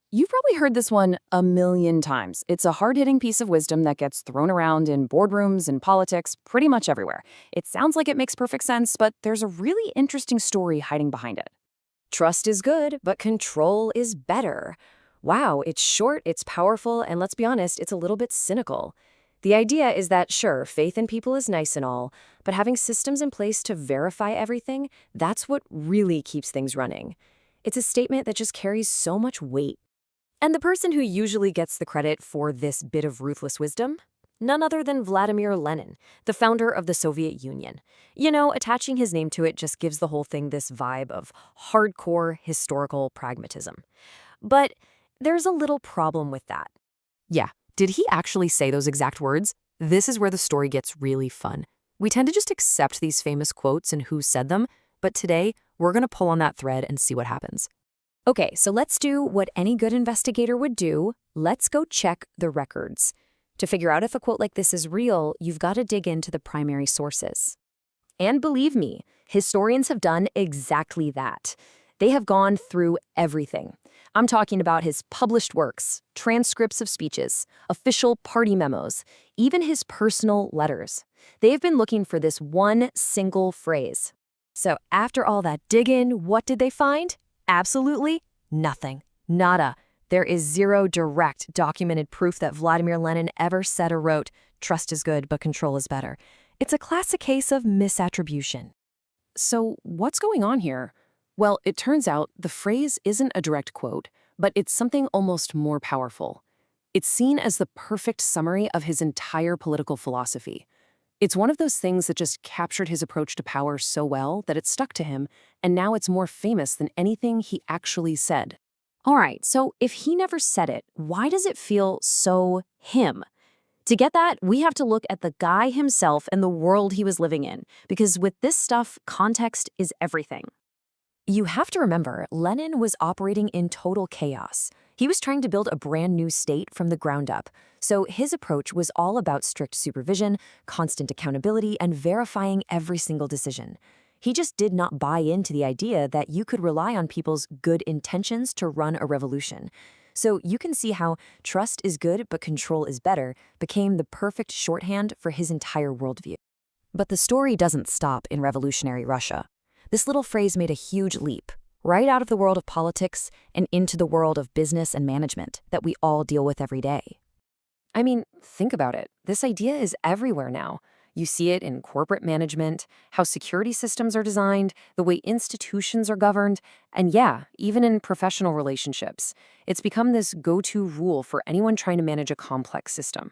You've probably heard this one a million times. It's a hard-hitting piece of wisdom that gets thrown around in boardrooms and politics, pretty much everywhere. It sounds like it makes perfect sense, but there's a really interesting story hiding behind it. Trust is good, but control is better. Wow, it's short, it's powerful, and let's be honest, it's a little bit cynical. The idea is that, sure, faith in people is nice and all, but having systems in place to verify everything, that's what really keeps things running. It's a statement that just carries so much weight. And the person who usually gets the credit for this bit of ruthless wisdom? None other than Vladimir Lenin, the founder of the Soviet Union. You know, attaching his name to it just gives the whole thing this vibe of hardcore historical pragmatism. But there's a little problem with that. Yeah, did he actually say those exact words? This is where the story gets really fun. We tend to just accept these famous quotes and who said them, but today we're going to pull on that thread and see what happens. Okay, so let's do what any good investigator would do. Let's go check the records. To figure out if a quote like this is real, you've got to dig into the primary sources. And believe me, historians have done exactly that. They have gone through everything. I'm talking about his published works, transcripts of speeches, official party memos, even his personal letters. They've been looking for this one single phrase. So after all that digging, what did they find? Absolutely nothing. Nada. There is zero direct documented proof that Vladimir Lenin ever said or wrote, "Trust is good, but control is better." It's a classic case of misattribution. So what's going on here? Well, it turns out the phrase isn't a direct quote, but it's something almost more powerful. It's seen as the perfect summary of his entire political philosophy. It's one of those things that just captured his approach to power so well that it stuck to him, and now it's more famous than anything he actually said. All right, so if he never said it, why does it feel so him? To get that, we have to look at the guy himself and the world he was living in, because with this stuff, context is everything. You have to remember, Lenin was operating in total chaos. He was trying to build a brand new state from the ground up, so his approach was all about strict supervision, constant accountability, and verifying every single decision. He just did not buy into the idea that you could rely on people's good intentions to run a revolution. So you can see how trust is good but control is better became the perfect shorthand for his entire worldview. But the story doesn't stop in revolutionary Russia. This little phrase made a huge leap, right out of the world of politics and into the world of business and management that we all deal with every day. I mean, think about it. This idea is everywhere now. You see it in corporate management, how security systems are designed, the way institutions are governed, and yeah, even in professional relationships. It's become this go-to rule for anyone trying to manage a complex system.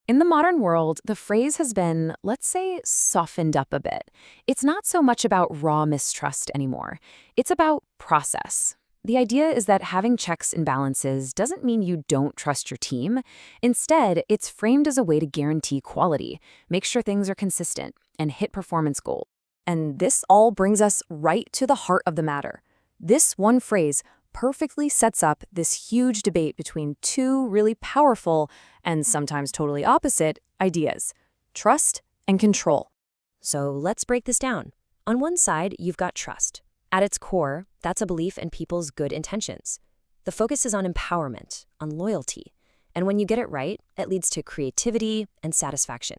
In the modern world, the phrase has been, let's say, softened up a bit. It's not so much about raw mistrust anymore. It's about process. The idea is that having checks and balances doesn't mean you don't trust your team. Instead, it's framed as a way to guarantee quality, make sure things are consistent, and hit performance goals. And this all brings us right to the heart of the matter. This one phrase perfectly sets up this huge debate between two really powerful and sometimes totally opposite ideas: trust and control. So let's break this down. On one side, you've got trust. At its core, that's a belief in people's good intentions. The focus is on empowerment, on loyalty. And when you get it right, it leads to creativity and satisfaction.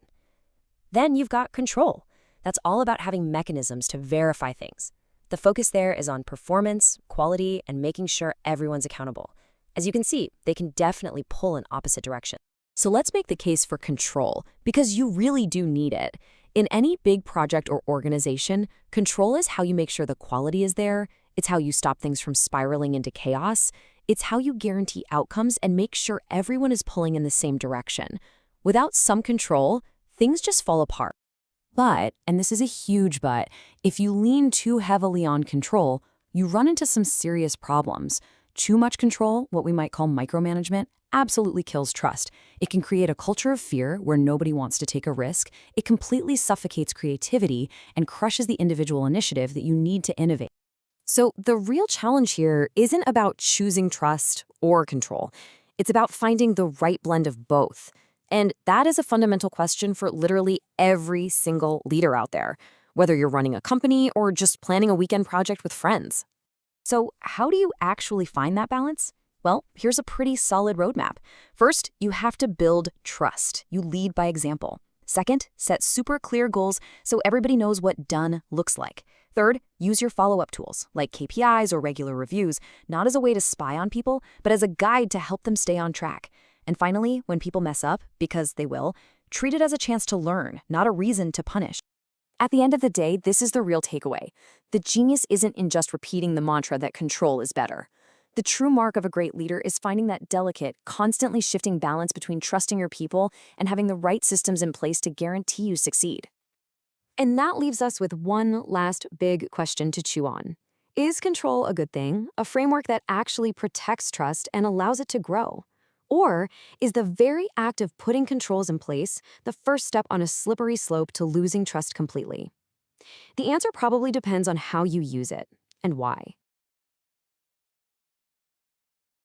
Then you've got control. That's all about having mechanisms to verify things. The focus there is on performance, quality, and making sure everyone's accountable. As you can see, they can definitely pull in opposite directions. So let's make the case for control, because you really do need it. In any big project or organization, control is how you make sure the quality is there. It's how you stop things from spiraling into chaos. It's how you guarantee outcomes and make sure everyone is pulling in the same direction. Without some control, things just fall apart. But, and this is a huge but, if you lean too heavily on control, you run into some serious problems. Too much control, what we might call micromanagement, absolutely kills trust. It can create a culture of fear where nobody wants to take a risk. It completely suffocates creativity and crushes the individual initiative that you need to innovate. So the real challenge here isn't about choosing trust or control. It's about finding the right blend of both. And that is a fundamental question for literally every single leader out there, whether you're running a company or just planning a weekend project with friends. So how do you actually find that balance? Well, here's a pretty solid roadmap. First, you have to build trust. You lead by example. Second, set super clear goals so everybody knows what done looks like. Third, use your follow-up tools, like KPIs or regular reviews, not as a way to spy on people, but as a guide to help them stay on track. And finally, when people mess up, because they will, treat it as a chance to learn, not a reason to punish. At the end of the day, this is the real takeaway. The genius isn't in just repeating the mantra that control is better. The true mark of a great leader is finding that delicate, constantly shifting balance between trusting your people and having the right systems in place to guarantee you succeed. And that leaves us with one last big question to chew on. Is control a good thing, a framework that actually protects trust and allows it to grow? Or is the very act of putting controls in place the first step on a slippery slope to losing trust completely? The answer probably depends on how you use it and why.